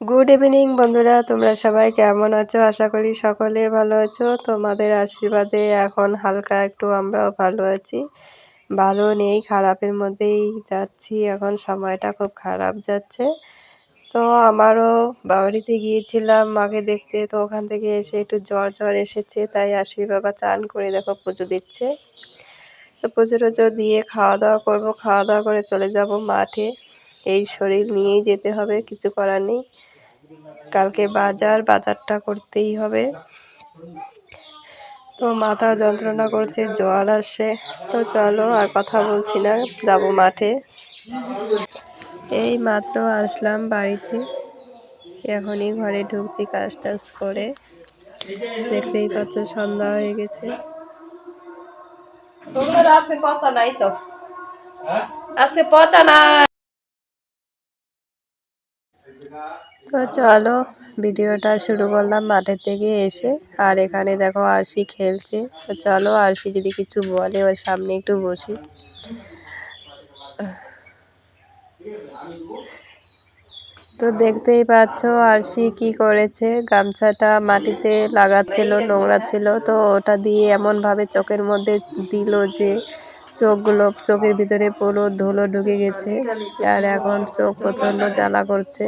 Good evening বন্ধুরা, তোমরা সবাই কেমন আছো? আশা করি সকলে ভালো আছো। তোমাদের আশীর্বাদে এখন হালকা একটু আমরাও ভালো আছি। ভালো নেই, খারাপের মধ্যেই যাচ্ছি। এখন সময়টা খুব খারাপ যাচ্ছে। তো আমারও বাড়িতে গিয়েছিলাম মাকে দেখতে, তো ওখান থেকে এসে একটু জ্বর জ্বর এসেছে, তাই আশীর বাবা চান করে দেখো পুজো দিচ্ছে। তো পুজো টুজো দিয়ে খাওয়া দাওয়া করবো, খাওয়া দাওয়া করে চলে যাব মাঠে। এই শরীর নিয়েই যেতে হবে, কিছু করার নেই। কালকে বাজারটা করতেই হবে। তো মাথা যন্ত্রণা করছে, জ্বর আসছে। তো চলো আর কথা বলছি না, যাব মাঠে। এই মাত্র আসলাম বাড়িতে, এখনই ঘরে ঢুকছি কাজ টাজ করে। দেখতেই পাচ্ছ সন্ধ্যা হয়ে গেছে। আছে পচা নাই তো, আছে পচা নাই। তো চলো ভিডিওটা শুরু করলাম মাঠের থেকে এসে। আর এখানে দেখো আরশি খেলছে। তো চলো আরশি যদি কিছু বলে ওর সামনে একটু বসি। তো দেখতেই পাচ্ছ আরশি কি করেছে, গামছাটা মাটিতে লাগাচ্ছিল, নোংরা ছিল, তো ওটা দিয়ে এমনভাবে চোখের মধ্যে দিল যে চোখের ভিতরে পুরো ধুলো ঢুকে গেছে। আর এখন চোখ প্রচণ্ড জ্বালা করছে।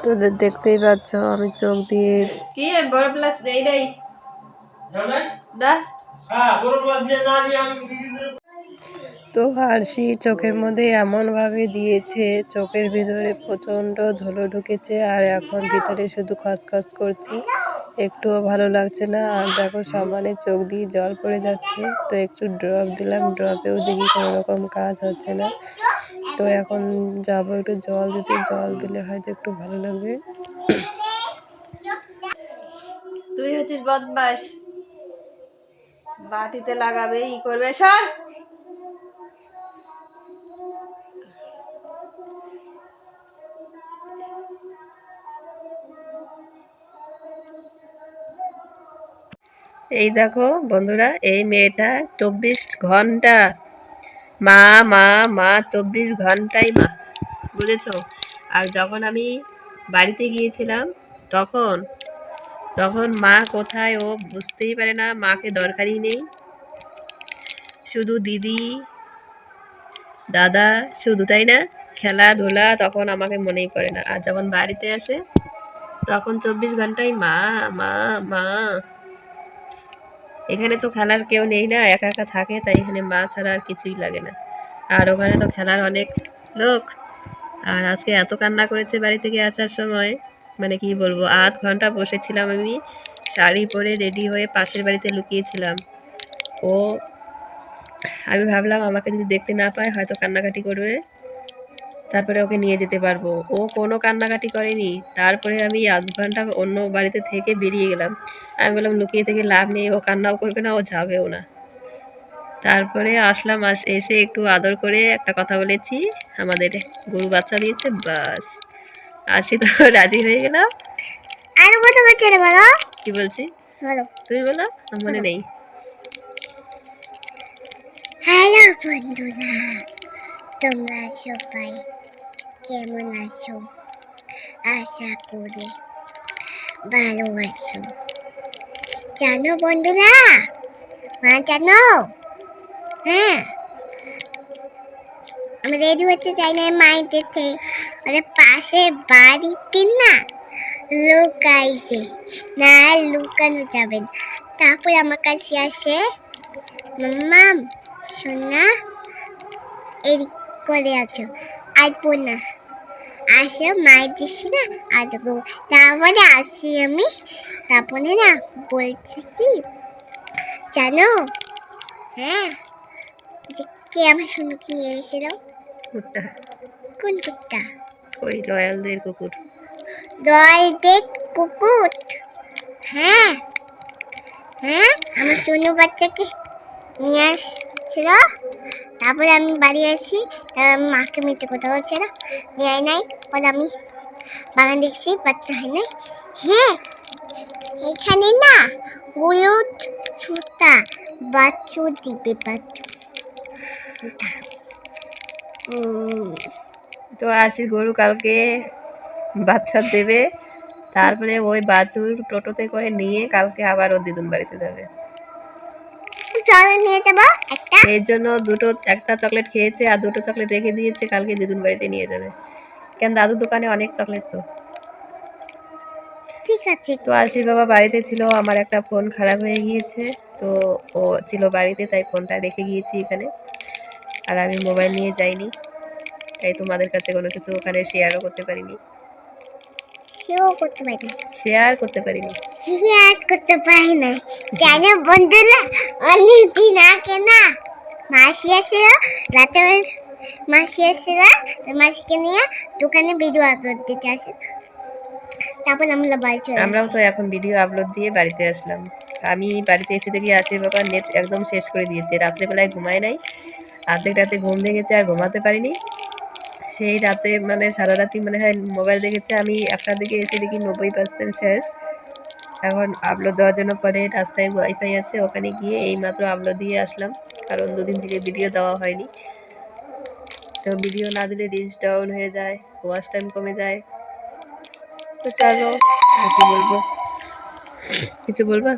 তো দেখতেই পাচ্ছ আমি চোখ দিয়ে কি বড় প্লাস দেই নাই না। তো আরশি চোখের মধ্যে এমনভাবে দিয়েছে, চোখের ভিতরে প্রচণ্ড ধুলো ঢুকেছে। আর এখন ভিতরে শুধু খসখস করছে, একটুও ভালো লাগছে না। আর দেখো সমানে চোখ দিয়ে জল পড়ে যাচ্ছে। তো একটু ড্রপ দিলাম, ড্রপেও দেখি কোনো রকম কাজ হচ্ছে না। তো এখন যাবো একটু জল দিতে, জল দিলে হয়তো একটু ভালো লাগবে। তুই হচ্ছিস বদমাস, বাটিতে লাগাবে ই করবে সর। এই দেখো বন্ধুরা, এই মেয়েটা 24 ঘন্টা মা মা মা, 24 ঘন্টাই মা, বুঝেছো? আর যখন আমি বাড়িতে গিয়েছিলাম তখন তখন মা কোথায় ও বুঝতেই পারে না, মাকে দরকারই নেই। শুধু দিদি দাদা শুধু, তাই না? খেলাধুলা তখন আমাকে মনেই পড়ে না। আর যখন বাড়িতে আসে তখন 24 ঘন্টাই মা মা মা। এখানে তো খেলার কেউ নেই না, একা একা থাকে, তাই এখানে মা ছাড়া আর কিছুই লাগে না। আর ওখানে তো খেলার অনেক লোক। আর আজকে এত কান্না করেছে বাড়ি থেকে আসার সময়, মানে কি বলবো। 8 ঘন্টা বসেছিলাম আমি, শাড়ি পরে রেডি হয়ে পাশের বাড়িতে লুকিয়েছিলাম। ও আমি ভাবলাম আমাকে যদি দেখতে না পায় হয়তো কান্নাকাটি করবে, তারপরে ওকে নিয়ে যেতে পারবো। ও কোনো কান্নাকাটি করেনি। তারপরে আমি 8 ঘন্টা অন্য বাড়িতে থেকে বেরিয়ে গেলাম। আমি বললাম লুকিয়ে থেকে লাভ নেই, ও কান্নাও করবে না, ও যাবেও না। তারপরে আসলাম, এসে একটু আদর করে একটা কথা বলেছি, আমাদের গরু বাচ্চা দিয়েছে, বাস। আসি তো রাজি হয়ে গেলাম। আর কথা বলছে না, বলো কি বলছি, বলো তুমি বলো, মনে নেই। হ্যালো বন্ধুরা, তোমরা সবাই কেমন আছো? আশা করি ভালো আছো। জানো বন্ধুরা, মা জানো, হ্যাঁ আমি রেডি হতে চাই না, মায়ের দেখতে মানে পাশে বাড়িতে না লুকাইছে, না লুকানো যাবে না। তারপরে আমার কাছে আসে, মাম্মাম সোনা এদিক করে আছো, আসবো না, আসো মায়ের দিচ্ছি না আসবো। তারপরে আসি আমি, তারপরে না বলছি কি জানো, হ্যাঁ কে আমার সোনাকে নিয়ে এসেছিল? কুত্তা। কোন কুত্তা? ওই রয়্যালদের কুকুর। রয়্যালদের কুকুর, হ্যাঁ হ্যাঁ আমার সোনু বাচ্চাকে নিয়ে আসছিল। তারপরে আমি বাড়ি আসি, তারপর আমি মাকে মিথ্যে কথা বলছিল, নিয়ে নাই। পরে আমি বাগান দেখছি, বাচ্চা হয় নাই। হ্যাঁ এখানে না হলুদ সুতা বাচ্চু দিবে, বাচ্চু তো আশির গরু কালকে বাচ্চা দেবে, তারপরে ওই বাছুর টোটোতে করে নিয়ে কালকে আবার ওর দিদুন বাড়িতে যাবে। চলো নিয়ে যাবো একটা। এই জন্য একটা চকলেট খেয়েছে আর 2টো চকলেট রেখে দিয়েছে, কালকে দিদুন বাড়িতে নিয়ে যাবে। কেন দাদুর দোকানে অনেক চকলেট তো। ঠিক আছে। তো আশির বাবা বাড়িতে ছিল, আমার একটা ফোন খারাপ হয়ে গিয়েছে, তো ও ছিল বাড়িতে, তাই ফোনটা রেখে গিয়েছি এখানে। আর আমি মোবাইল নিয়ে যাইনি, তাই তোমাদের কাছে কোনো কিছু ওখানে শেয়ারও করতে পারিনি। শেয়ার করতে পারি না। শেয়ার করতে পারিনি। শেয়ার করতে পারি না জানো বন্ধুরা, অনেকদিন আগে না মাসি এসেছিল, রাতে মাসি এসেছিল, মাসিকে নিয়ে দোকানে ভিডিও আপলোড দিতে আসে, তারপর আমরা বাড়ি চলে আমরাও আসি। তো এখন ভিডিও আপলোড দিয়ে বাড়িতে আসলাম। আমি বাড়িতে এসে দেখি আশির বাবা নেট একদম শেষ করে দিয়েছে, রাত্রেবেলায় ঘুমায় নাই, অর্ধেক রাতে ঘুম ভেঙেছে আর ঘুমাতে পারিনি। সেই রাতে মানে সারা রাতি মনে হয় মোবাইল দেখেছে। আমি 1টার দিকে এসে দেখি 90% শেষ। এখন আপলোড দেওয়ার জন্য পরে রাস্তায় ওয়াইফাই আছে, ওখানে গিয়ে এইমাত্র আপলোড দিয়ে আসলাম, কারণ 2 দিন থেকে ভিডিও দেওয়া হয়নি। তো ভিডিও না দিলে রিচ ডাউন হয়ে যায়, ওয়াচ টাইম কমে যায়। তো চলো, আর কি বলবো, কিছু বলবা?